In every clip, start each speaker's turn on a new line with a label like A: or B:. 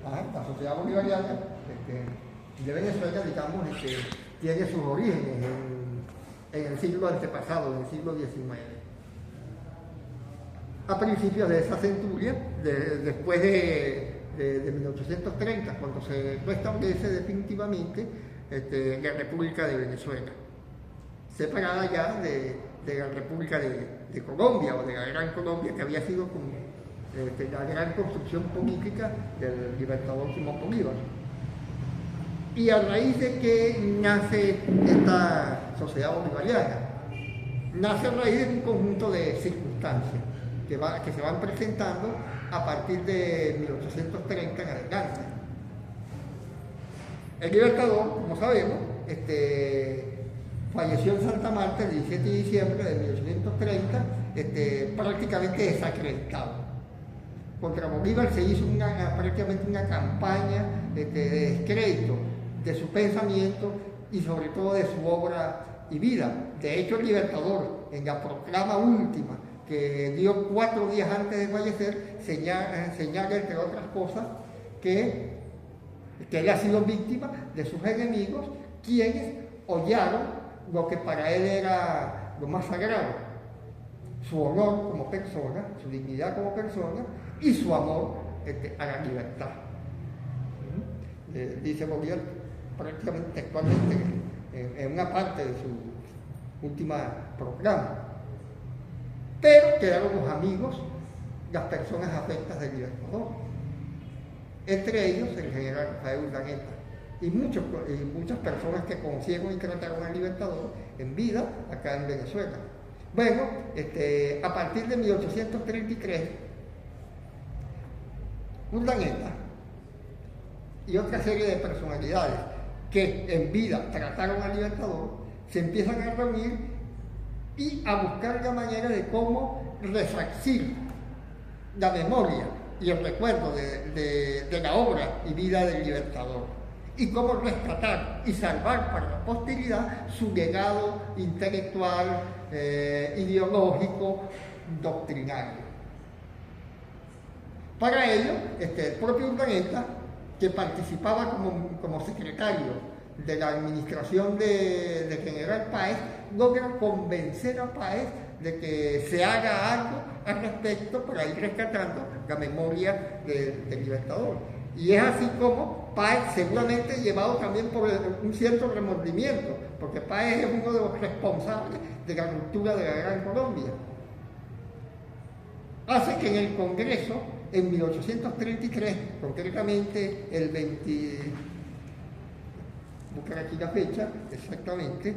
A: La sociedad bolivariana de Venezuela, digamos, tiene sus orígenes en el siglo antepasado, en el siglo XIX. A principios de esa centuria, después de 1830, cuando se establece definitivamente la República de Venezuela, separada ya de la República de Colombia, o de la Gran Colombia, que había sido como la gran construcción política del libertador Simón Bolívar. Y a raíz de que nace esta sociedad bolivariana, nace a raíz de un conjunto de circunstancias que se van presentando a partir de 1830 en adelante. El libertador, como sabemos, falleció en Santa Marta el 17 de diciembre de 1830, prácticamente desacreditado. Contra Bolívar se hizo prácticamente una campaña de descrédito de su pensamiento y sobre todo de su obra y vida. De hecho, el libertador, en la proclama última que dio 4 días antes de fallecer, señala entre otras cosas que él ha sido víctima de sus enemigos, quienes hollaron lo que para él era lo más sagrado: su honor como persona, su dignidad como persona y su amor a la libertad. Dice Bolívar prácticamente textualmente en una parte de su última proclama. Pero quedaron los amigos, las personas afectas del libertador, entre ellos el general Rafael Urdaneta y muchas personas que conocieron y trataron al libertador en vida acá en Venezuela. Bueno, a partir de 1833, Urdaneta y otra serie de personalidades que en vida trataron al libertador se empiezan a reunir y a buscar la manera de cómo resarcir la memoria y el recuerdo de la obra y vida del libertador, y cómo rescatar y salvar para la posteridad su legado intelectual, ideológico, doctrinario. Para ello, el propio Urdaneta, que participaba como secretario de la administración de General Páez, logra convencer a Páez de que se haga algo al respecto para ir rescatando la memoria del libertador. Y es así como Páez, seguramente llevado también por un cierto remordimiento, porque Páez es uno de los responsables de la ruptura de la Gran Colombia, hace que en el Congreso, en 1833, concretamente el 20, buscar aquí la fecha exactamente,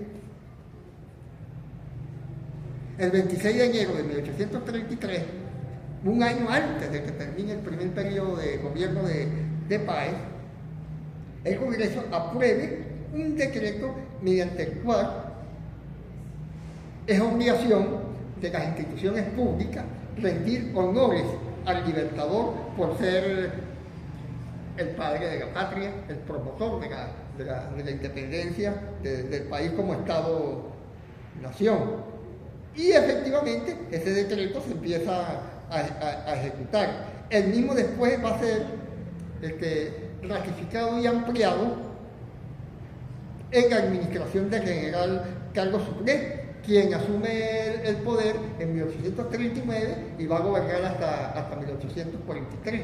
A: el 26 de enero de 1833, un año antes de que termine el primer periodo de gobierno de Páez, el Congreso apruebe un decreto mediante el cual es obligación de las instituciones públicas rendir honores al libertador por ser el padre de la patria, el promotor de la independencia del país como Estado-nación. Y efectivamente ese decreto se empieza a ejecutar. El mismo después va a ser ratificado y ampliado en la administración del general Carlos Sucre, quien asume el poder en 1839 y va a gobernar hasta 1843.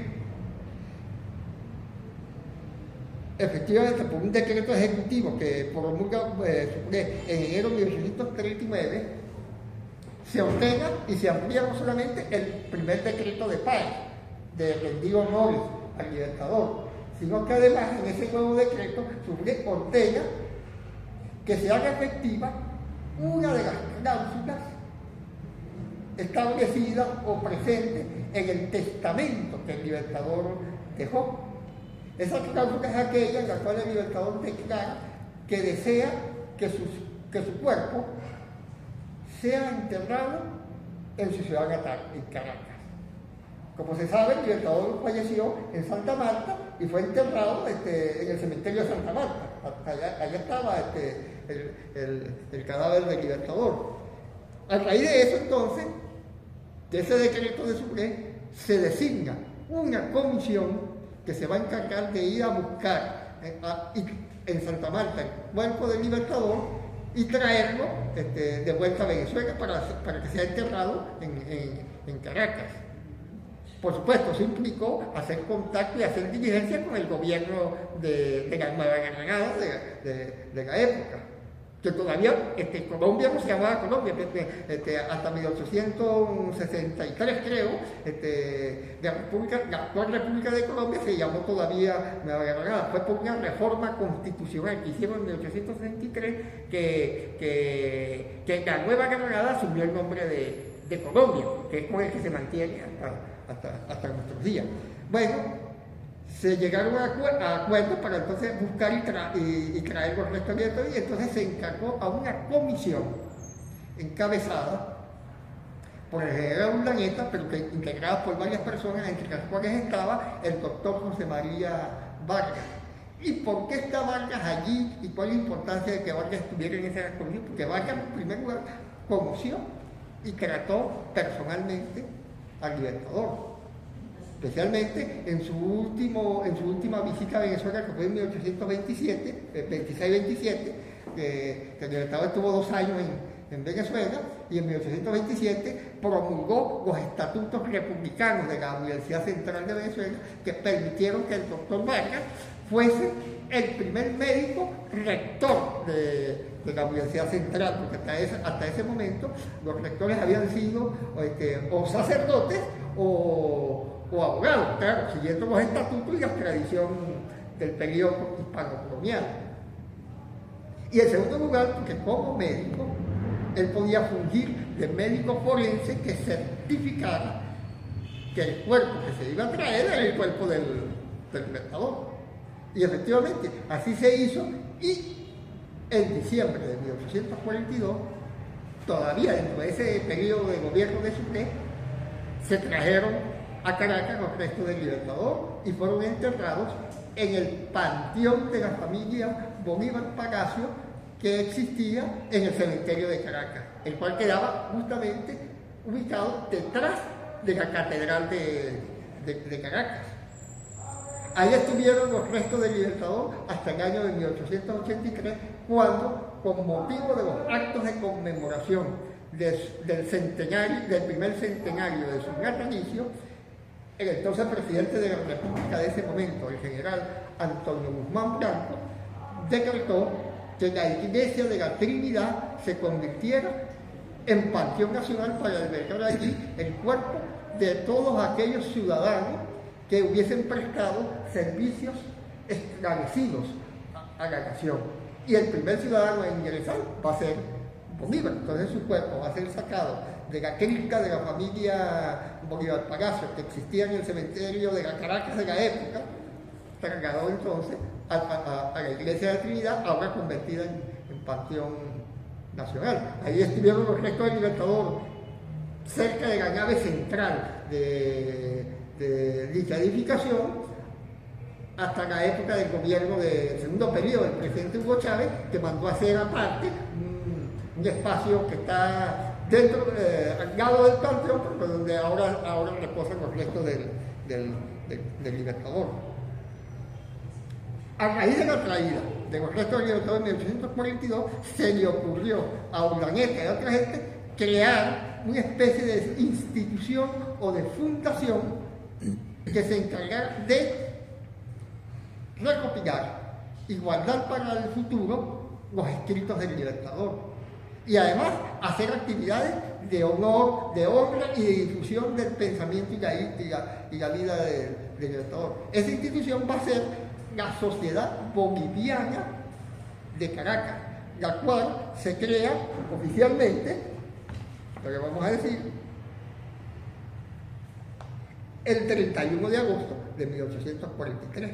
A: Efectivamente, por un decreto ejecutivo que promulga Sucre en enero de 1839, se ordena y se amplía no solamente el primer decreto de Páez, de rendir honores al libertador, sino que además en ese nuevo decreto Sucre ordena que se haga efectiva una de las cláusulas establecidas o presentes en el testamento que el libertador dejó. Esa cláusula es aquella en la cual el libertador declara que desea que su cuerpo sea enterrado en su ciudad natal, en Caracas. Como se sabe, el libertador falleció en Santa Marta y fue enterrado en el cementerio de Santa Marta. Allá estaba el cadáver del libertador. A raíz de eso, entonces, de ese decreto de Sucre, se designa una comisión que se va a encargar de ir a buscar en Santa Marta el cuerpo del Libertador y traerlo de vuelta a Venezuela para que sea enterrado en Caracas. Por supuesto, eso implicó hacer contacto y hacer diligencia con el gobierno de la Nueva Granada de la época, que todavía Colombia no se llamaba Colombia, hasta 1863 creo, la actual República de Colombia se llamó todavía Nueva Granada. Fue por una reforma constitucional que hicieron en 1863 que la Nueva Granada asumió el nombre de Colombia, que es con el que se mantiene hasta nuestros días. Bueno, se llegaron a acuerdos para entonces buscar y traer los restos de y entonces se encargó a una comisión encabezada por el general Urdaneta, pero integrada por varias personas, entre las cuales estaba el doctor José María Vargas. ¿Y por qué está Vargas allí? ¿Y cuál es la importancia de que Vargas estuviera en esa comisión? Porque Vargas, en primer lugar, conoció y trató personalmente al Libertador, especialmente en su última visita a Venezuela, que fue en 1826-27, que el Libertador estuvo 2 años en Venezuela, y en 1827 promulgó los estatutos republicanos de la Universidad Central de Venezuela, que permitieron que el doctor Vargas fuese el primer médico rector de la Universidad Central, porque hasta ese momento los rectores habían sido o sacerdotes o abogados, claro, siguiendo los estatutos y la tradición del periodo hispano-colonial. Y en segundo lugar, porque como médico, él podía fungir de médico forense que certificara que el cuerpo que se iba a traer era el cuerpo del Libertador. Y efectivamente, así se hizo, y en diciembre de 1842, todavía dentro de ese periodo de gobierno de Sucre, se trajeron a Caracas los restos del Libertador y fueron enterrados en el panteón de la familia Bolívar Palacio que existía en el cementerio de Caracas, el cual quedaba justamente ubicado detrás de la Catedral de Caracas. Ahí estuvieron los restos del Libertador hasta el año de 1883, cuando, con motivo de los actos de conmemoración del primer centenario de su natalicio, el entonces presidente de la República de ese momento, el general Antonio Guzmán Blanco, decretó que la iglesia de la Trinidad se convirtiera en panteón nacional para albergar allí el cuerpo de todos aquellos ciudadanos que hubiesen prestado servicios esclarecidos a la nación. Y el primer ciudadano en ingresar va a ser Bolívar. Entonces su cuerpo va a ser sacado de la cripta de la familia Bolívar Palacio, que existía en el cementerio de la Caracas de la época, trasladado entonces a la iglesia de la Trinidad, ahora convertida en panteón nacional. Ahí estuvieron los restos del Libertador, cerca de la nave central de dicha edificación, hasta la época del gobierno del segundo periodo del presidente Hugo Chávez, que mandó a hacer aparte un espacio que está dentro, al lado del panteón, pero donde ahora reposan los restos del Libertador. A raíz de la traída de los restos del Libertador en 1842, se le ocurrió a Urdaneta y a otra gente crear una especie de institución o de fundación que se encargara de recopilar y guardar para el futuro los escritos del Libertador, y además hacer actividades de honor, de honra y de difusión del pensamiento y la vida del Libertador. Esa institución va a ser la Sociedad Boliviana de Caracas, la cual se crea oficialmente, lo que vamos a decir, el 31 de agosto de 1843,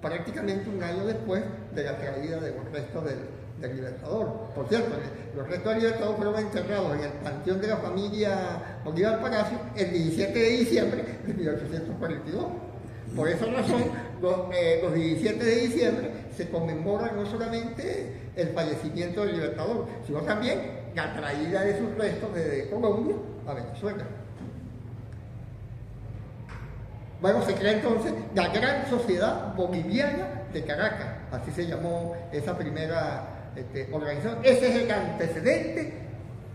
A: prácticamente un año después de la traída de los restos del Libertador. Por cierto, los restos del Libertador fueron enterrados en el panteón de la familia Bolívar Palacio el 17 de diciembre de 1842. Por esa razón, los 17 de diciembre se conmemora no solamente el fallecimiento del Libertador, sino también la traída de sus restos desde Colombia a Venezuela. Bueno, se crea entonces la Gran Sociedad Boliviana de Caracas, así se llamó esa primera organización. Ese es el antecedente,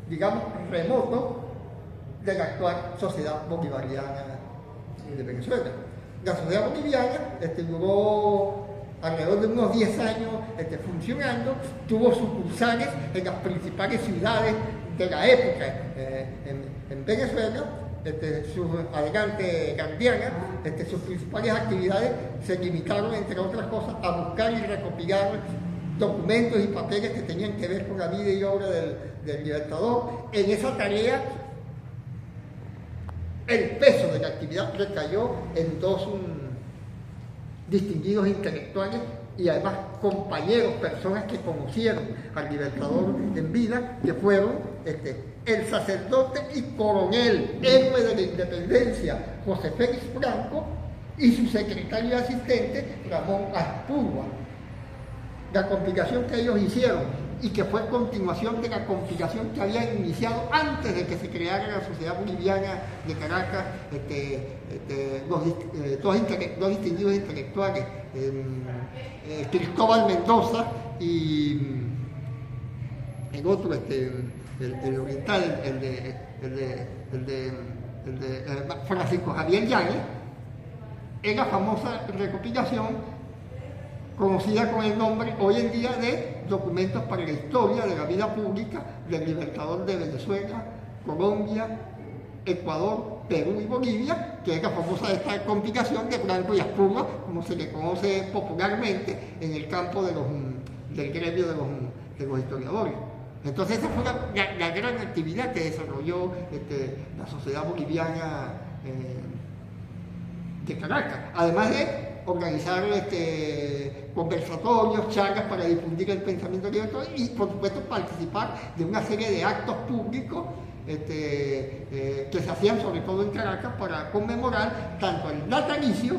A: digamos, remoto de la actual Sociedad Bolivariana de Venezuela. La Sociedad Boliviana duró alrededor de unos 10 años funcionando, tuvo sucursales en las principales ciudades de la época en Venezuela. Sus adelante Gandiana, sus principales actividades se limitaron, entre otras cosas, a buscar y recopilar documentos y papeles que tenían que ver con la vida y obra del Libertador. En esa tarea, el peso de la actividad recayó en dos distinguidos intelectuales y además compañeros, personas que conocieron al Libertador en vida, que fueron el sacerdote y coronel, héroe de la independencia, José Félix Franco, y su secretario y asistente, Ramón Aspurua. La compilación que ellos hicieron, y que fue continuación de la compilación que habían iniciado antes de que se creara la Sociedad Boliviana de Caracas, dos distinguidos intelectuales, Cristóbal Mendoza y el otro, el oriental, el de Francisco Javier Yáñez, en la famosa recopilación conocida con el nombre hoy en día de Documentos para la Historia de la Vida Pública del Libertador de Venezuela, Colombia, Ecuador, Perú y Bolivia, que es la famosa esta compilación de Franco y Aspurua, como se le conoce popularmente en el campo del gremio de los historiadores. Entonces esa fue la gran actividad que desarrolló la Sociedad Boliviana de Caracas, además de organizar conversatorios, charlas para difundir el pensamiento libertador y, por supuesto, participar de una serie de actos públicos que se hacían sobre todo en Caracas para conmemorar tanto el natalicio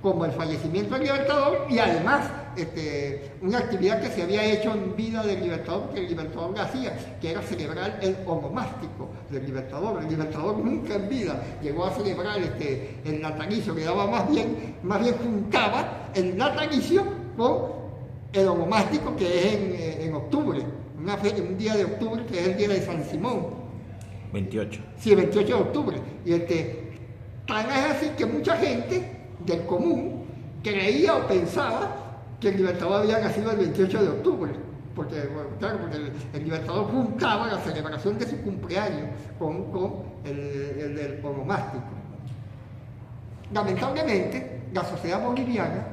A: como el fallecimiento del Libertador y además una actividad que se había hecho en vida del Libertador, que el Libertador la hacía, que era celebrar el onomástico del Libertador. El Libertador nunca en vida llegó a celebrar el natalicio, que daba más bien juntaba el natalicio con el onomástico, que es en octubre, un día de octubre que es el día de San Simón.
B: 28.
A: Sí, el 28 de octubre. Y tan es así que mucha gente del común creía o pensaba que el Libertador había nacido el 28 de octubre, porque el Libertador juntaba la celebración de su cumpleaños con el del onomástico. Lamentablemente, la Sociedad Boliviana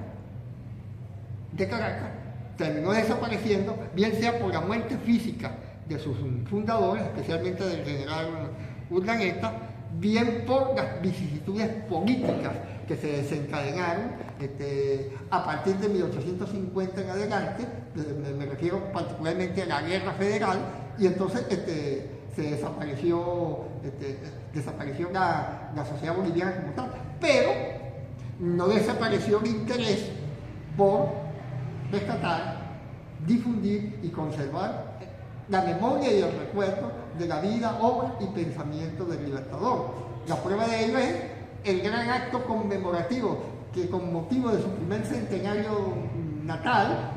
A: de Caracas terminó desapareciendo, bien sea por la muerte física de sus fundadores, especialmente del general Urdaneta, bien por las vicisitudes políticas que se desencadenaron a partir de 1850 en adelante, me refiero particularmente a la Guerra Federal, y entonces se desapareció la Sociedad Boliviana como tal, pero no desapareció el interés por rescatar, difundir y conservar la memoria y el recuerdo de la vida, obra y pensamiento del Libertador. La prueba de ello es el gran acto conmemorativo que, con motivo de su primer centenario natal,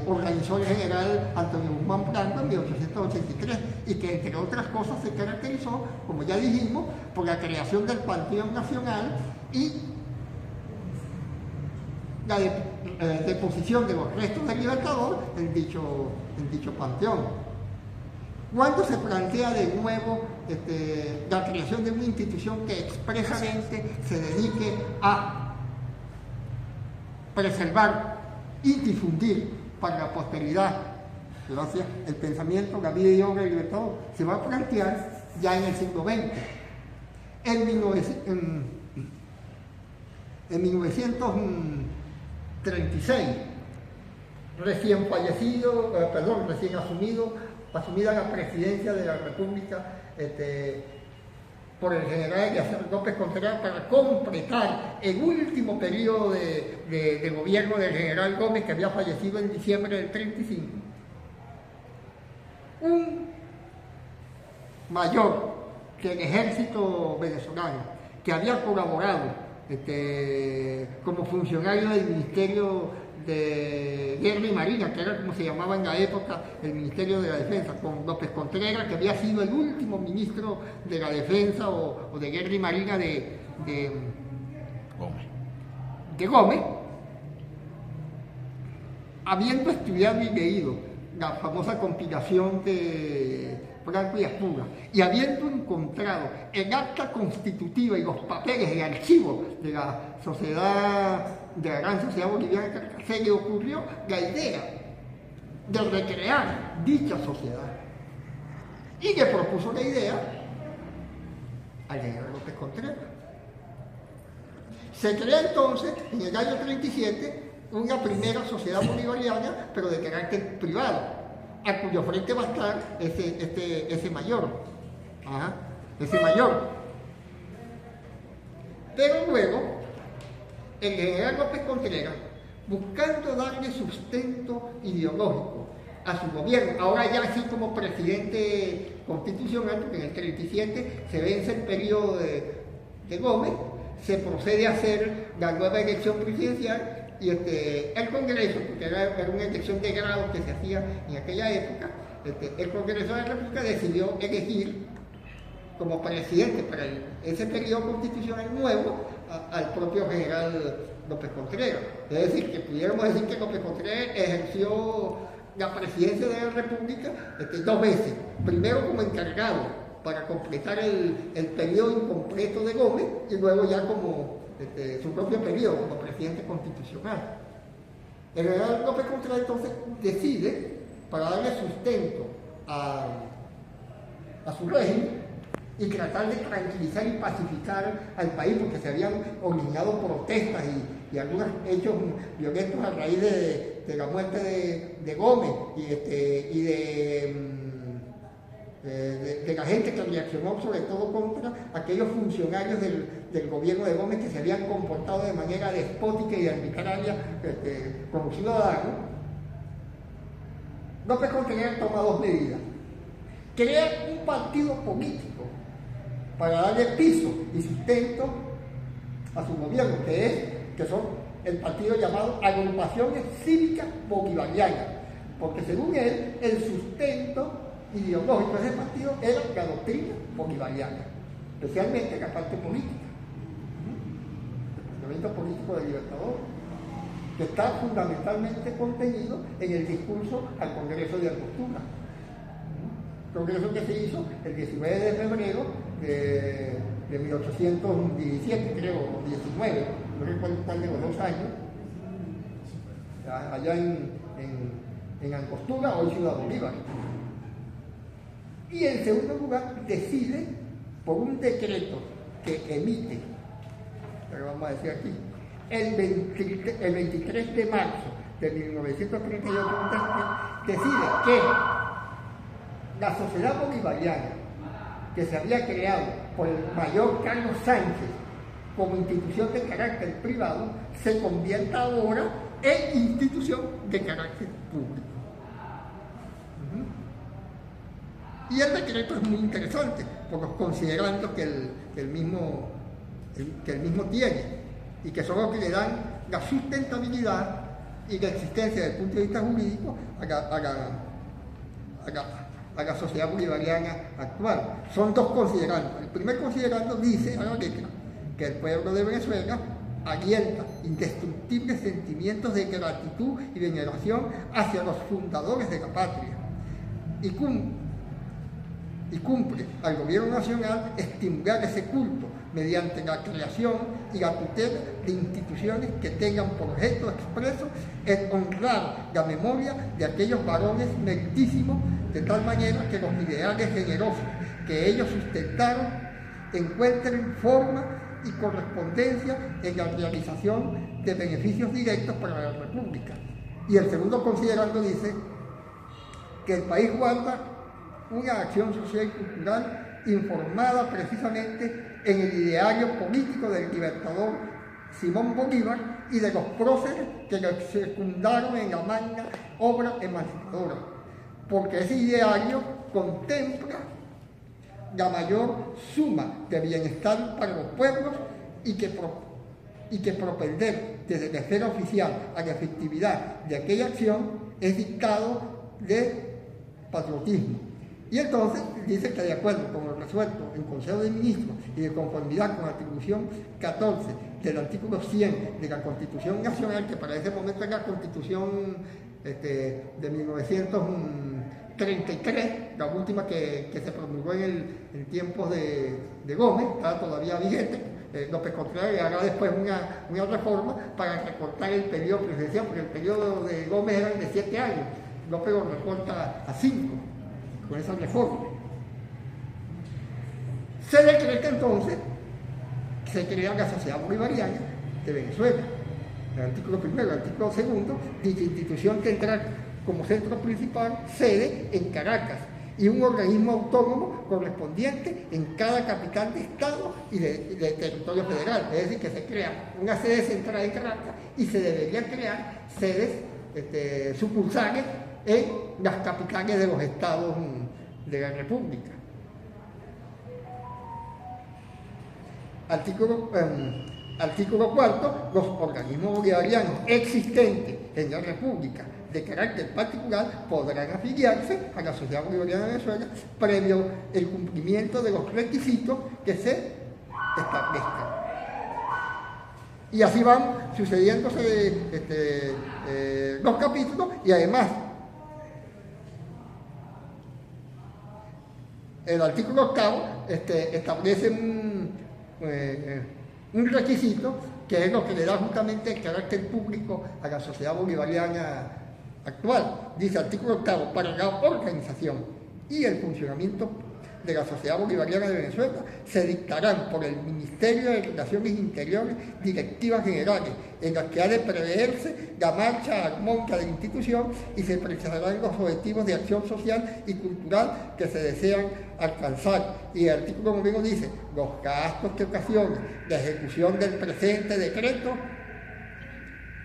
A: organizó el general Antonio Guzmán Blanco en 1883, y que, entre otras cosas, se caracterizó, como ya dijimos, por la creación del Panteón Nacional y la deposición de los restos del Libertador en dicho panteón. Cuando se plantea de nuevo la creación de una institución que expresamente se dedique a preservar y difundir para la posteridad, gracias, el pensamiento, la vida y obra del Libertador, se va a plantear ya en el siglo XX. En 1936, recién asumida la presidencia de la República por el general Eliezer López Contreras para completar el último periodo de gobierno del general Gómez, que había fallecido en diciembre del 35. Un mayor que el ejército venezolano, que había colaborado como funcionario del Ministerio de Guerra y Marina, que era como se llamaba en la época el Ministerio de la Defensa, con López Contreras, que había sido el último ministro de la Defensa o de Guerra y Marina de Gómez, habiendo estudiado y leído la famosa compilación de Franco y Aspuga, y habiendo encontrado el acta constitutiva y los papeles, el archivo de la sociedad, de la gran sociedad boliviana, se le ocurrió la idea de recrear dicha sociedad. Y le propuso la idea al general López Contreras. Se crea entonces, en el año 37, una primera sociedad bolivariana, pero de carácter privado, a cuyo frente va a estar ese mayor. Ese mayor. Pero luego, el general López Contreras, buscando darle sustento ideológico a su gobierno, ahora ya así como presidente constitucional, porque en el 37 se vence el periodo de Gómez, se procede a hacer la nueva elección presidencial y el Congreso, porque era una elección de grado que se hacía en aquella época, el Congreso de la República decidió elegir como presidente para ese periodo constitucional nuevo al propio general López Contreras. Es decir, que pudiéramos decir que López Contreras ejerció la presidencia de la República 2 veces, primero como encargado para completar el periodo incompleto de Gómez y luego ya como su propio periodo como presidente constitucional. El general López Contreras entonces decide, para darle sustento a su régimen y tratar de tranquilizar y pacificar al país, porque se habían originado protestas y algunos hechos violentos a raíz de la muerte de Gómez y de la gente que reaccionó sobre todo contra aquellos funcionarios del gobierno de Gómez que se habían comportado de manera despótica y arbitraria con los ciudadanos. López Contreras toma 2 medidas. Crea un partido político para darle piso y sustento a su gobierno, que son el partido llamado Agrupaciones Cívicas Bolivarianas, porque según él, el sustento ideológico de ese partido era la doctrina bolivariana, especialmente la parte política, el pensamiento político del Libertador, que está fundamentalmente contenido en el discurso al Congreso de Angostura. Congreso que se hizo el 19 de febrero de 1817, creo, o 19, no recuerdo cuál de los 2 años, allá en Angostura, hoy Ciudad Bolívar. Y en segundo lugar, decide por un decreto que emite, pero vamos a decir aquí, el 23 de marzo de 1938, decide que la sociedad bolivariana que se había creado por el mayor Carlos Sánchez como institución de carácter privado se convierta ahora en institución de carácter público. Y el decreto es muy interesante por los considerandos que el mismo tiene y que son los que le dan la sustentabilidad y la existencia desde el punto de vista jurídico a la sociedad bolivariana actual. Son 2 considerandos. El primer considerando dice a la letra que el pueblo de Venezuela alienta indestructibles sentimientos de gratitud y veneración hacia los fundadores de la patria y cumple al gobierno nacional estimular ese culto mediante la creación y la tutela de instituciones que tengan por objeto expreso el honrar la memoria de aquellos varones meritísimos, de tal manera que los ideales generosos que ellos sustentaron encuentren forma y correspondencia en la realización de beneficios directos para la República. Y el segundo considerando dice que el país guarda una acción social y cultural informada precisamente en el ideario político del libertador Simón Bolívar y de los próceres que lo secundaron en la magna obra emancipadora, porque ese ideario contempla la mayor suma de bienestar para los pueblos y que y que propender desde la esfera oficial a la efectividad de aquella acción es dictado de patriotismo. Y entonces dice que de acuerdo con lo resuelto en Consejo de Ministros y de conformidad con la atribución 14 del artículo 100 de la Constitución Nacional, que para ese momento es la Constitución de 1933, la última que se promulgó en tiempos de Gómez, está todavía vigente. López Contreras hará después una reforma para recortar el periodo presidencial, porque el periodo de Gómez era de 7 años, López lo recorta a 5, con esa reforma. Se decreta entonces, se crea la Sociedad Bolivariana de Venezuela. El artículo primero, el artículo segundo, dicha institución tendrá como centro principal sede en Caracas y un organismo autónomo correspondiente en cada capital de estado y de territorio federal. Es decir, que se crea una sede central en Caracas y se deberían crear sedes sucursales en las capitales de los estados de la República. Artículo cuarto, los organismos bolivarianos existentes en la República de carácter particular podrán afiliarse a la Sociedad Bolivariana de Venezuela previo el cumplimiento de los requisitos que se establezcan. Y así van sucediéndose los capítulos, y además el artículo octavo establece un requisito que es lo que le da justamente el carácter público a la Sociedad Bolivariana actual. Dice artículo octavo, para la organización y el funcionamiento de la Sociedad Bolivariana de Venezuela se dictarán por el Ministerio de Relaciones Interiores directivas generales en las que ha de preverse la marcha armónica de la institución y se precisarán los objetivos de acción social y cultural que se desean alcanzar. Y el artículo 9 dice, los gastos que ocasiona la ejecución del presente decreto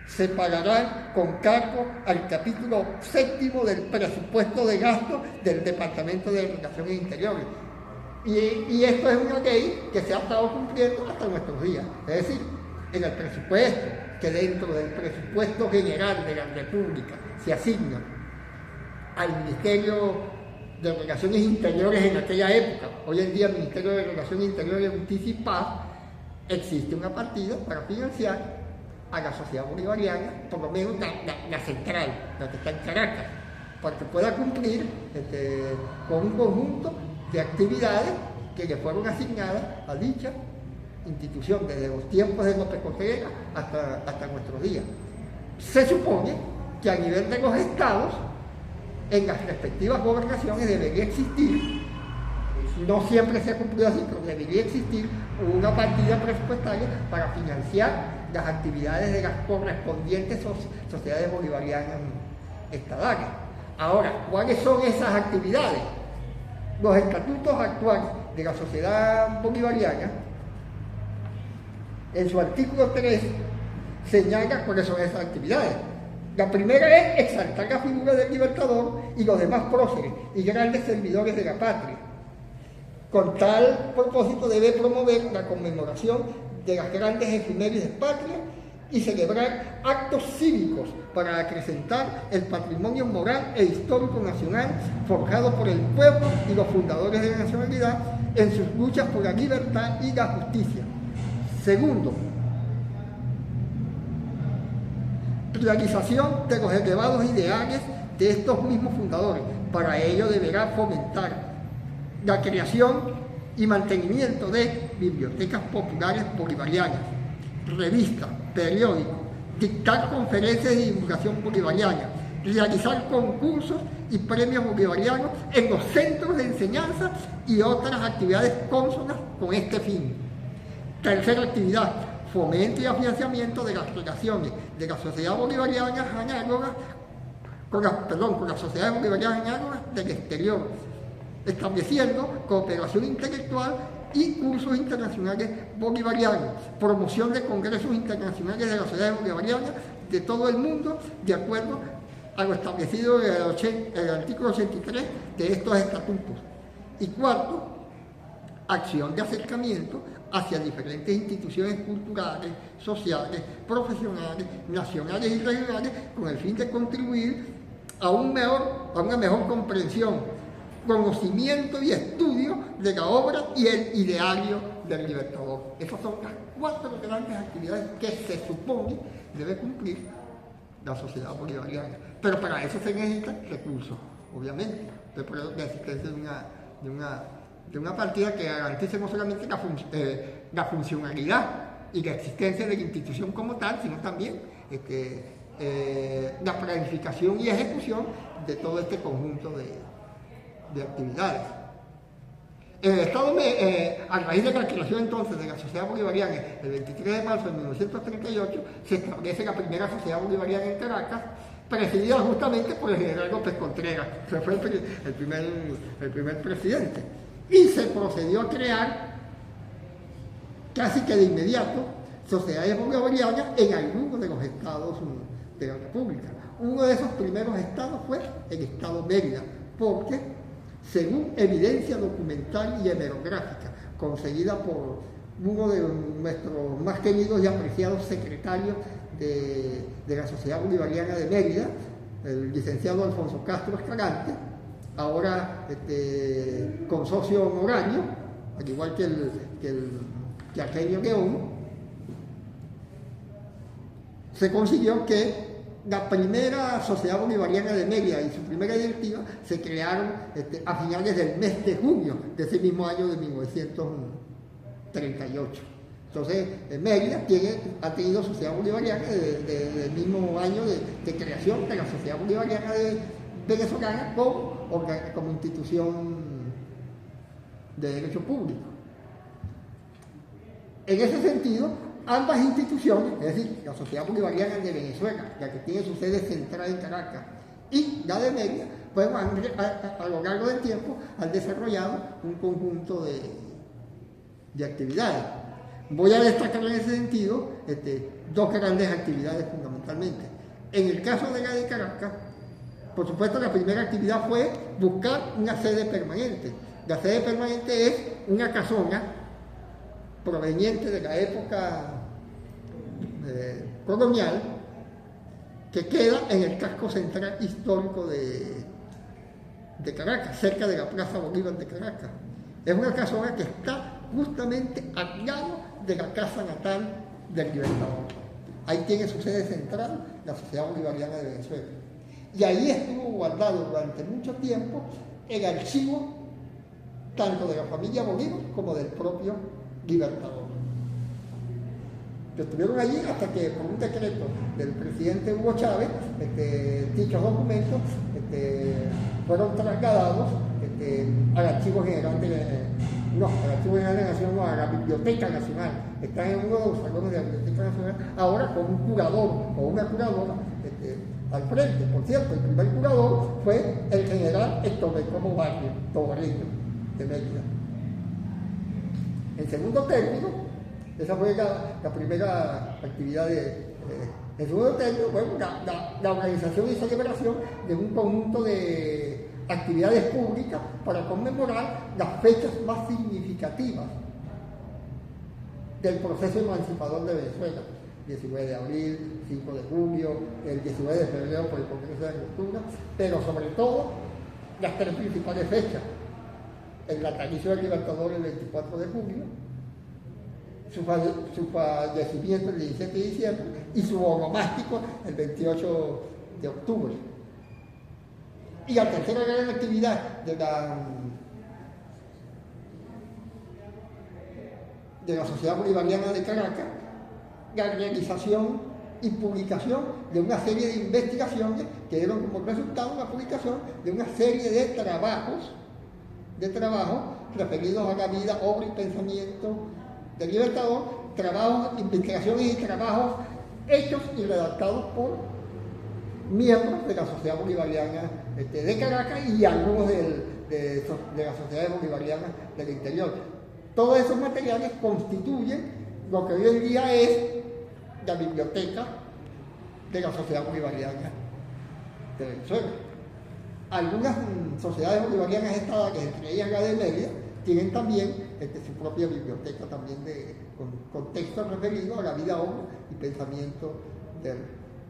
A: se pagarán con cargo al capítulo 7 del presupuesto de gasto del Departamento de Relaciones Interiores. Y esto es una ley que se ha estado cumpliendo hasta nuestros días. Es decir, en el presupuesto, que dentro del presupuesto general de la República se asigna al Ministerio de Relaciones Interiores en aquella época, hoy en día el Ministerio de Relaciones Interiores, Justicia y Paz, existe una partida para financiar a la Sociedad Bolivariana, por lo menos la central, la que está en Caracas, para que pueda cumplir con un conjunto de actividades que le fueron asignadas a dicha institución desde los tiempos de López Contreras hasta nuestros días. Se supone que a nivel de los estados, en las respectivas gobernaciones debería existir, no siempre se ha cumplido así, pero debería existir una partida presupuestaria para financiar las actividades de las correspondientes sociedades bolivarianas estadales. Ahora, ¿cuáles son esas actividades? Los estatutos actuales de la Sociedad Bolivariana, en su artículo 3, señala cuáles son esas actividades. La primera es exaltar la figura del libertador y los demás próceres y grandes servidores de la patria. Con tal propósito debe promover la conmemoración de las grandes efemérides patrias y celebrar actos cívicos para acrecentar el patrimonio moral e histórico nacional forjado por el pueblo y los fundadores de la nacionalidad en sus luchas por la libertad y la justicia. Segundo, realización de los elevados ideales de estos mismos fundadores. Para ello deberá fomentar la creación y mantenimiento de bibliotecas populares bolivarianas, revistas, periódicos, dictar conferencias de divulgación bolivariana, realizar concursos y premios bolivarianos en los centros de enseñanza y otras actividades cónsonas con este fin. Tercera actividad, fomento y afianzamiento de las relaciones de la sociedad bolivariana análoga con las sociedades bolivarianas análogas del exterior, estableciendo cooperación intelectual y cursos internacionales bolivarianos, promoción de congresos internacionales de las sociedades bolivarianas de todo el mundo, de acuerdo a lo establecido en el artículo 83 de estos estatutos. Y cuarto, acción de acercamiento hacia diferentes instituciones culturales, sociales, profesionales, nacionales y regionales, con el fin de contribuir a una mejor comprensión, conocimiento y estudio de la obra y el ideario del Libertador. Esas son las 4 grandes actividades que se supone debe cumplir la sociedad bolivariana. Pero para eso se necesitan recursos, obviamente. La existencia de una partida que garantice no solamente la funcionalidad y la existencia de la institución como tal, sino también la planificación y ejecución de todo este conjunto de actividades. En el Estado, a raíz de la creación entonces de la Sociedad Bolivariana, el 23 de marzo de 1938, se establece la primera Sociedad Bolivariana en Caracas, presidida justamente por el general López Contreras, que fue el primer presidente. Y se procedió a crear, casi que de inmediato, sociedades bolivarianas en algunos de los estados de la República. Uno de esos primeros estados fue el estado Mérida, porque, según evidencia documental y hemerográfica conseguida por uno de nuestros más queridos y apreciados secretarios de la Sociedad Bolivariana de Mérida, el licenciado Alfonso Castro Escalante, ahora consocio honorario, al igual que Argenio León, se consiguió que la primera Sociedad Bolivariana de Mérida y su primera directiva se crearon a finales del mes de junio de ese mismo año de 1938. Entonces, Mérida ha tenido Sociedad Bolivariana desde el mismo año de creación de la Sociedad Bolivariana venezolana como institución de derecho público. En ese sentido, ambas instituciones, es decir, la Sociedad Bolivariana de Venezuela, la que tiene su sede central en Caracas, y la de Mérida, pues a lo largo del tiempo han desarrollado un conjunto de actividades. Voy a destacar en ese sentido 2 grandes actividades fundamentalmente. En el caso de la de Caracas, por supuesto, la primera actividad fue buscar una sede permanente. La sede permanente es una casona proveniente de la época colonial que queda en el casco central histórico de Caracas, cerca de la Plaza Bolívar de Caracas. Es una casona que está justamente al lado de la casa natal del Libertador. Ahí tiene su sede central la Sociedad Bolivariana de Venezuela. Y ahí estuvo guardado durante mucho tiempo el archivo tanto de la familia Bolívar como del propio Libertador. Que estuvieron allí hasta que, por un decreto del presidente Hugo Chávez, dichos documentos fueron trasladados al Archivo General de la Nación, no, a la Biblioteca Nacional. Están en uno de los salones de la Biblioteca Nacional, ahora con un curador o una curadora al frente. Por cierto, el primer curador fue el general Héctor Bencomo Barrio, Tobarreño, de Mérida. En segundo término, esa fue la primera actividad en segundo término, bueno, la organización y celebración de un conjunto de actividades públicas para conmemorar las fechas más significativas del proceso emancipador de Venezuela. 19 de abril, 5 de junio, el 19 de febrero por el Congreso de Agricultura, pero sobre todo las 3 principales fechas: el natalicio del Libertador el 24 de junio, su fallecimiento el 17 de diciembre y su onomástico el 28 de octubre. Y la tercera gran actividad de la Sociedad Bolivariana de Caracas, la realización y publicación de una serie de investigaciones que dieron como resultado la publicación de una serie de trabajos referidos a la vida, obra y pensamiento del Libertador, investigaciones y trabajos hechos y redactados por miembros de la Sociedad Bolivariana de Caracas y algunos de las sociedades bolivarianas del interior. Todos esos materiales constituyen lo que hoy en día es la biblioteca de la Sociedad Bolivariana de Venezuela. Algunas sociedades bolivarianas estatales, entre ellas la de Mérida, tienen también su propia biblioteca también con textos referidos a la vida, obra y pensamiento del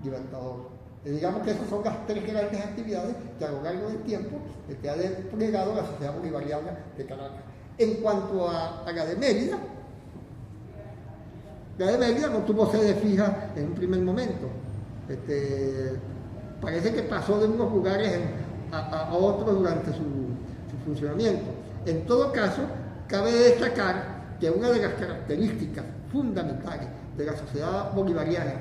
A: Libertador. Digamos que esas son las tres grandes actividades que a lo largo del tiempo ha desplegado la Sociedad Bolivariana de Caracas. En cuanto a la de Mérida, no tuvo sede fija en un primer momento. Parece que pasó de unos lugares a otros durante su funcionamiento. En todo caso, cabe destacar que una de las características fundamentales de la Sociedad Bolivariana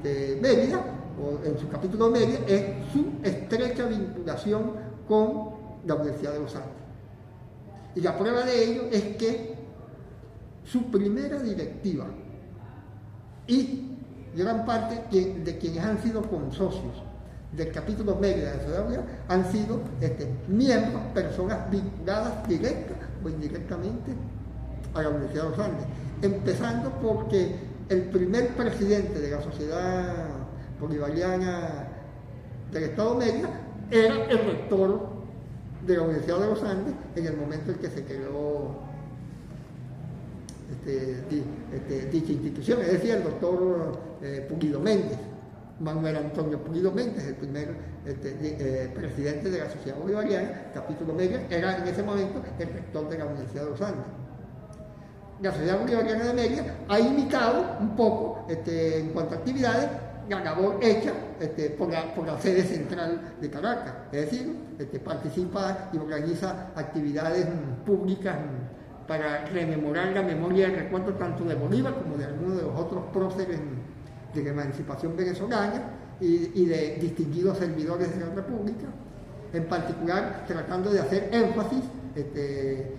A: de Mérida, o en su capítulo de Mérida, es su estrecha vinculación con la Universidad de los Andes. Y la prueba de ello es que su primera directiva y gran parte de quienes han sido consocios del capítulo Mérida de la Sociedad Bolivariana han sido miembros, personas vinculadas directa o indirectamente a la Universidad de los Andes. Empezando porque el primer presidente de la Sociedad Bolivariana del Estado Mérida era el rector de la Universidad de los Andes en el momento en que se creó dicha institución, es decir, el doctor Pulido Méndez, Manuel Antonio Pulido Méndez, el primer presidente de la Sociedad Bolivariana, capítulo Mérida, era en ese momento el rector de la Universidad de los Andes. La Sociedad Bolivariana de Mérida ha imitado un poco, en cuanto a actividades, la labor hecha por la sede central de Caracas, es decir, participa y organiza actividades públicas para rememorar la memoria y el recuerdo tanto de Bolívar como de algunos de los otros próceres de la emancipación venezolana y de distinguidos servidores de la República, en particular tratando de hacer énfasis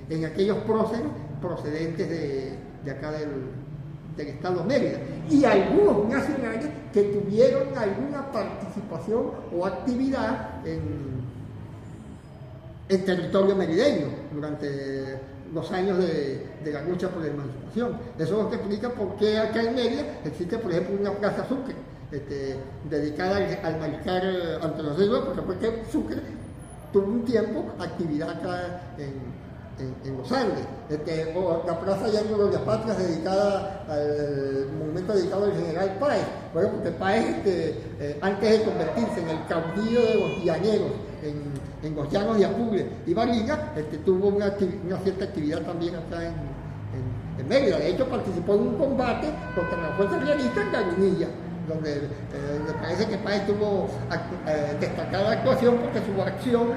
A: en aquellos próceres procedentes de acá del Estado Mérida, y algunos nacionales que tuvieron alguna participación o actividad en territorio merideño durante los años de la lucha por la emancipación. Eso es lo que explica por qué acá en Mérida existe, por ejemplo, una plaza Sucre, dedicada al mariscal Antonio Silva, porque fue que Sucre tuvo un tiempo actividad acá en los Andes. O la plaza Llano de las Patrias dedicada al monumento dedicado al general Páez. Bueno, porque Páez, antes de convertirse en el caudillo de los llaneros en los llanos de Apure y Barriga, tuvo una cierta actividad también acá en Mérida. De hecho, participó en un combate contra la fuerza realista en Lagunilla, donde me parece que Páez tuvo destacada actuación porque su acción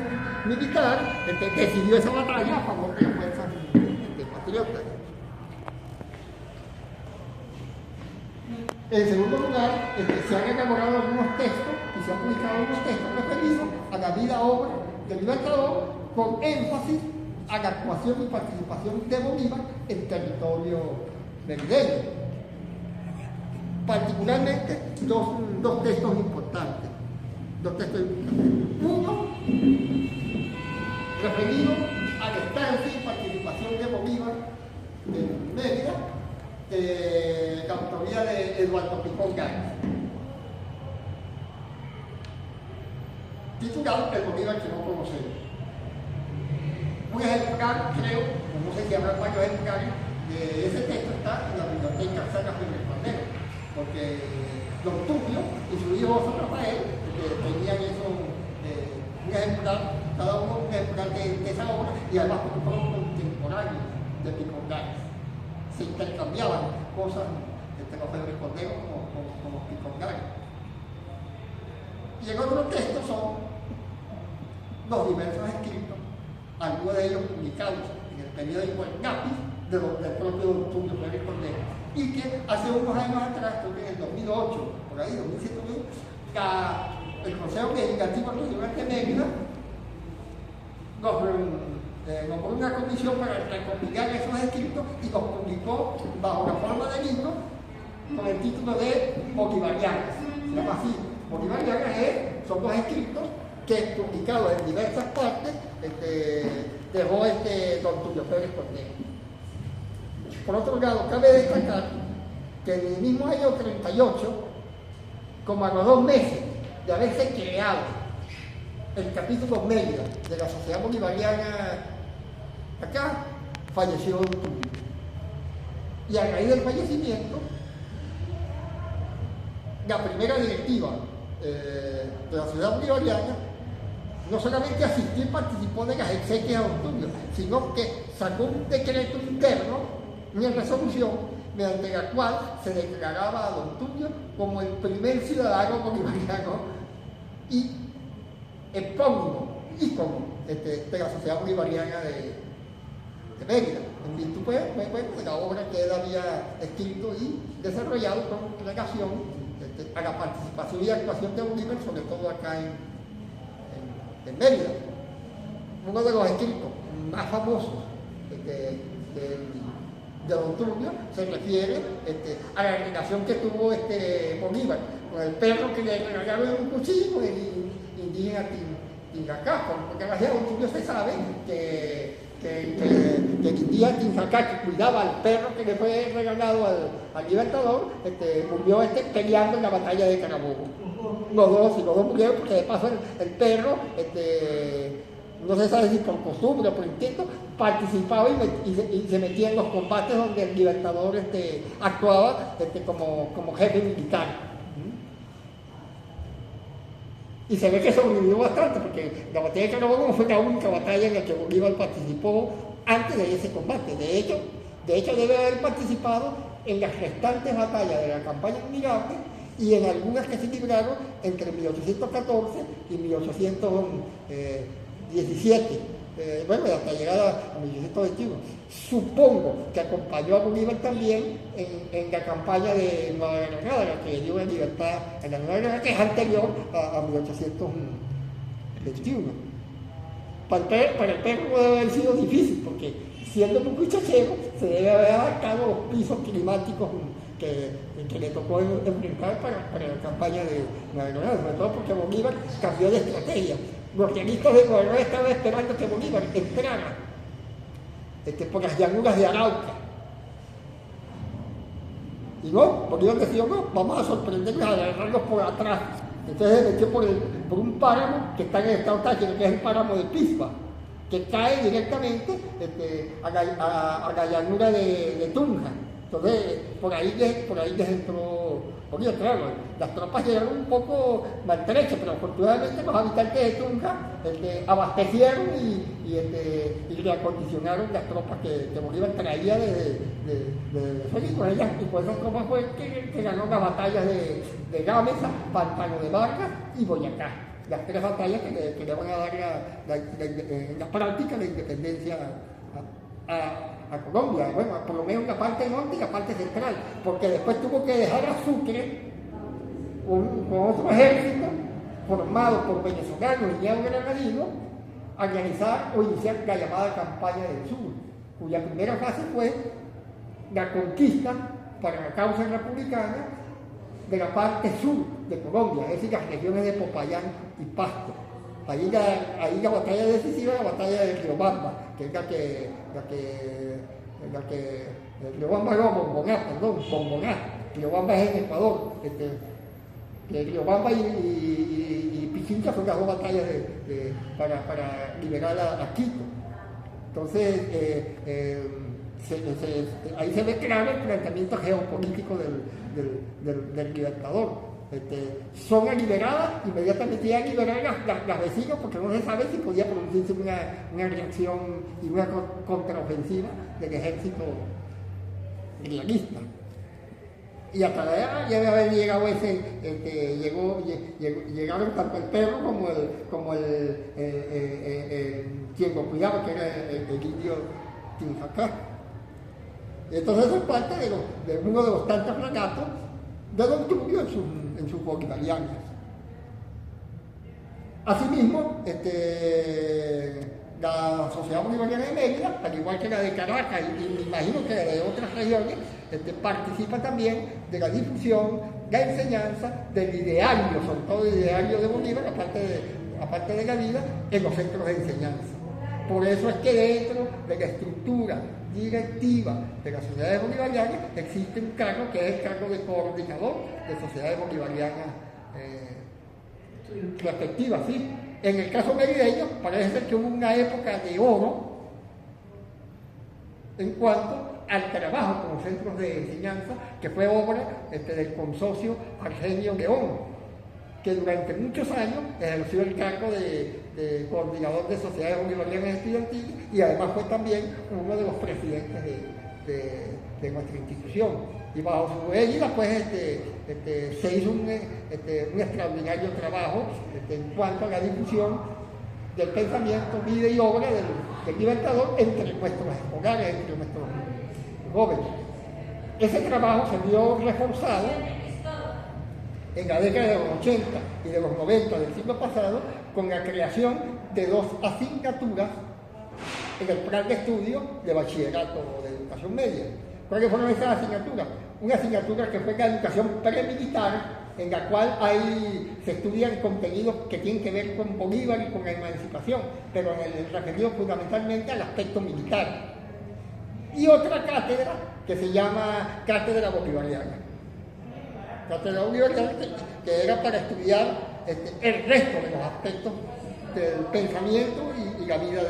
A: militar decidió esa batalla a favor de las fuerzas patriotas. En segundo lugar, se han elaborado algunos textos y se han publicado algunos textos referidos a la vida obra del Libertador, con énfasis a la actuación y participación de Bolívar en territorio merideño. Particularmente dos textos importantes. Uno, referido a la estancia y participación de Bolívar en Mérida, la autoría de Eduardo Picón Gámez, titulado El Bolívar que no conocemos. Un ejemplar, creo, no sé si habrá varios ejemplares de ese texto, está en la biblioteca Salas de Respondero, porque don Tulio y su hijo José Rafael tenían eso, un ejemplar, cada uno un ejemplar de esa obra, y además fueron contemporáneos de Picón Gámez. Se intercambiaban cosas entre los responderos como Picón Gámez. Y el otro texto son los diversos escritos, algunos de ellos publicados en el periódico El Lápiz del propio don Tulio Pérez Cordero, y que hace unos años atrás, creo que en el 2008, por ahí, 2007, el Consejo Legislativo Regional de Mérida nombró una comisión para recopilar esos escritos y los publicó bajo la forma de libro con el título de Bolivarianas. Se llama así. Bolivarianas son los escritos que, publicados en diversas partes, dejó don Tulio Pérez Cordero. Por otro lado, cabe destacar que en el mismo año 38, como a los 2 meses de haberse creado el capítulo Mérida de la Sociedad Bolivariana acá, falleció Don Tulio. Y a raíz del fallecimiento, la primera directiva de la Sociedad Bolivariana no solamente asistió y participó de las exequias a Don Tulio, sino que sacó un decreto interno, una resolución, mediante la cual se declaraba a Don Tulio como el primer ciudadano bolivariano y epónimo, ícono de la Sociedad Bolivariana de Mérida, en virtud de la obra que él había escrito y desarrollado con relación a la participación y actuación de Bolívar, sobre todo acá en Mérida. Uno de los escritos más famosos de Don Tulio se refiere a la relación que tuvo Bolívar con el perro que le regalaron en un cuchillo, el indígena Tinjacá, porque gracias a Don Tulio se sabe que el indígena Tinjacá, que cuidaba al perro que le fue regalado al Libertador, murió peleando en la batalla de Carabobo. Los dos murieron porque de paso el perro, no se sabe si por costumbre o por instinto, participaba y se metía en los combates donde el Libertador actuaba como jefe militar. Y se ve que sobrevivió bastante, porque la batalla de Carabobo no fue la única batalla en la que Bolívar participó antes de ese combate. De hecho debe haber participado en las restantes batallas de la campaña Unigante y en algunas que se libraron entre 1814 y 1817. Hasta llegar a 1821. Supongo que acompañó a Bolívar también en la campaña de Nueva Granada, la que dio la libertad en la Nueva Granada, que es anterior a 1821. Para el perro no debe haber sido difícil, porque siendo muy cuchachero, se debe haber adaptado a los pisos climáticos que le tocó enfrentar para la campaña de Nueva Granada, sobre todo porque Bolívar cambió de estrategia. Los realistas de Nueva Granada estaban esperando que Bolívar entrara por las llanuras de Arauca. Y no, Bolívar decidió, no, vamos a sorprenderlos, a agarrarlos por atrás. Entonces se metió por un páramo que está en el estado Táchira, que es el páramo de Pispa, que cae directamente a la llanura de Tunja. Entonces, por ahí les entró Bolívar. Claro, las tropas llegaron un poco maltrechas, pero afortunadamente los habitantes de Tunja abastecieron y reacondicionaron las tropas que Bolívar traía de ellas, y por esas tropas fue que ganó las batallas de Gámeza, Pantano de Vargas y Boyacá. Las tres batallas que le van a dar en la práctica la independencia a Colombia, por lo menos la parte norte y la parte central, porque después tuvo que dejar a Sucre con otro ejército formado por venezolanos y neogranadinos a realizar o iniciar la llamada campaña del sur, cuya primera fase fue la conquista para la causa republicana de la parte sur de Colombia, es decir, las regiones de Popayán y Pasto. Ahí la batalla decisiva, la batalla de Riobamba, que es la que Riobamba no, Bomboná. Riobamba es en Ecuador. Riobamba y Pichincha son las dos batallas para liberar a Quito. Entonces, ahí se ve claro el planteamiento geopolítico del Libertador. Son liberadas, inmediatamente ya liberar las vecinas, porque no se sabe si podía producirse una reacción y una contraofensiva del ejército realista. Y hasta allá ya debe haber llegado llegaron tanto el perro como el quien lo cuidaba, que era el indio Tinjacá. Entonces eso es parte de uno de los tantos relatos de Don Tulio en sus bolivarianas. Asimismo, la Sociedad Bolivariana de Mérida, al igual que la de Caracas y me imagino que la de otras regiones, participa también de la difusión, la enseñanza del ideario, sobre todo el ideario de Bolívar, aparte de la vida, en los centros de enseñanza. Por eso es que dentro de la estructura directiva de las sociedades bolivarianas existe un cargo que es el cargo de coordinador de sociedades bolivarianas respectivas, ¿sí? En el caso merideño parece ser que hubo una época de oro en cuanto al trabajo como centros de enseñanza, que fue obra del consorcio Argenio León, que durante muchos años ejerció el cargo de coordinador de sociedades bolivarianas estudiantiles y además fue también uno de los presidentes de nuestra institución. Y bajo su égida, pues, se hizo un extraordinario trabajo en cuanto a la difusión del pensamiento, vida y obra del Libertador entre nuestros escolares, entre nuestros jóvenes. Ese trabajo se vio reforzado en la década de los 80 y de los 90 del siglo pasado con la creación de 2 asignaturas en el plan de estudio de bachillerato o de educación media. ¿Cuáles fueron esas asignaturas? Una asignatura que fue la educación premilitar, en la cual se estudian contenidos que tienen que ver con Bolívar y con la emancipación, pero referido fundamentalmente al aspecto militar. Y otra cátedra que se llama Cátedra Bolivariana. Cátedra Bolivariana que era para estudiar el resto de los aspectos del pensamiento y la vida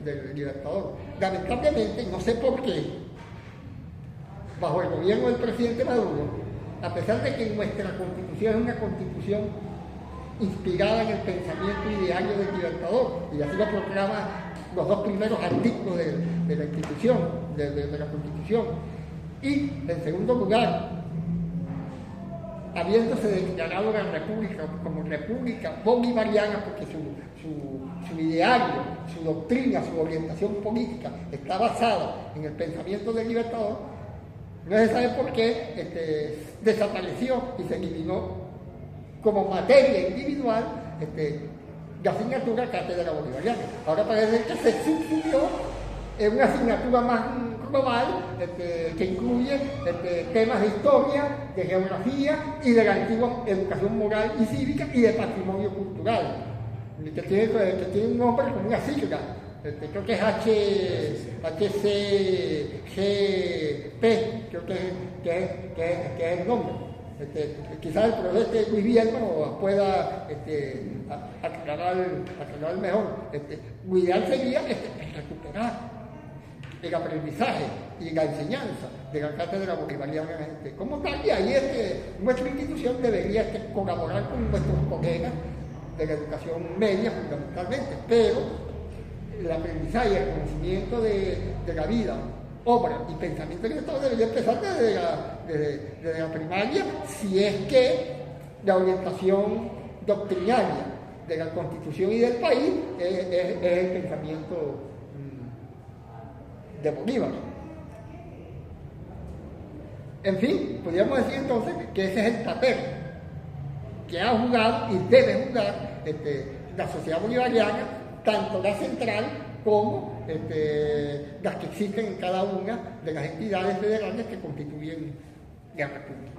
A: del Libertador. Lamentablemente, no sé por qué, bajo el gobierno del presidente Maduro, a pesar de que nuestra constitución es una constitución inspirada en el pensamiento ideario del Libertador, y así lo proclaman los 2 primeros artículos de la institución, de la constitución, y en segundo lugar, habiéndose declarado la república como república bolivariana, porque su ideario, su doctrina, su orientación política está basada en el pensamiento del Libertador, no se sabe por qué desapareció y se eliminó como materia individual la asignatura Cátedra Bolivariana. Ahora parece que se substituyó en una asignatura más global que incluye temas de historia, de geografía y de la antigua educación moral y cívica y de patrimonio cultural, que tiene un nombre como una sigla. Creo que es HCGP, creo que es el nombre. Quizás el profesor Luis Vierno pueda aclarar mejor. Lo ideal sería recuperar el aprendizaje y la enseñanza de la cátedra bolivariana como tal, y ahí nuestra institución debería colaborar con nuestros colegas de la educación media fundamentalmente, pero el aprendizaje y el conocimiento de la vida, obra y pensamiento de todo debería empezar desde la primaria, si es que la orientación doctrinaria de la Constitución y del país es el pensamiento de Bolívar. En fin, podríamos decir entonces que ese es el papel que ha jugado y debe jugar la sociedad bolivariana, tanto la central como las que existen en cada una de las entidades federales que constituyen la República.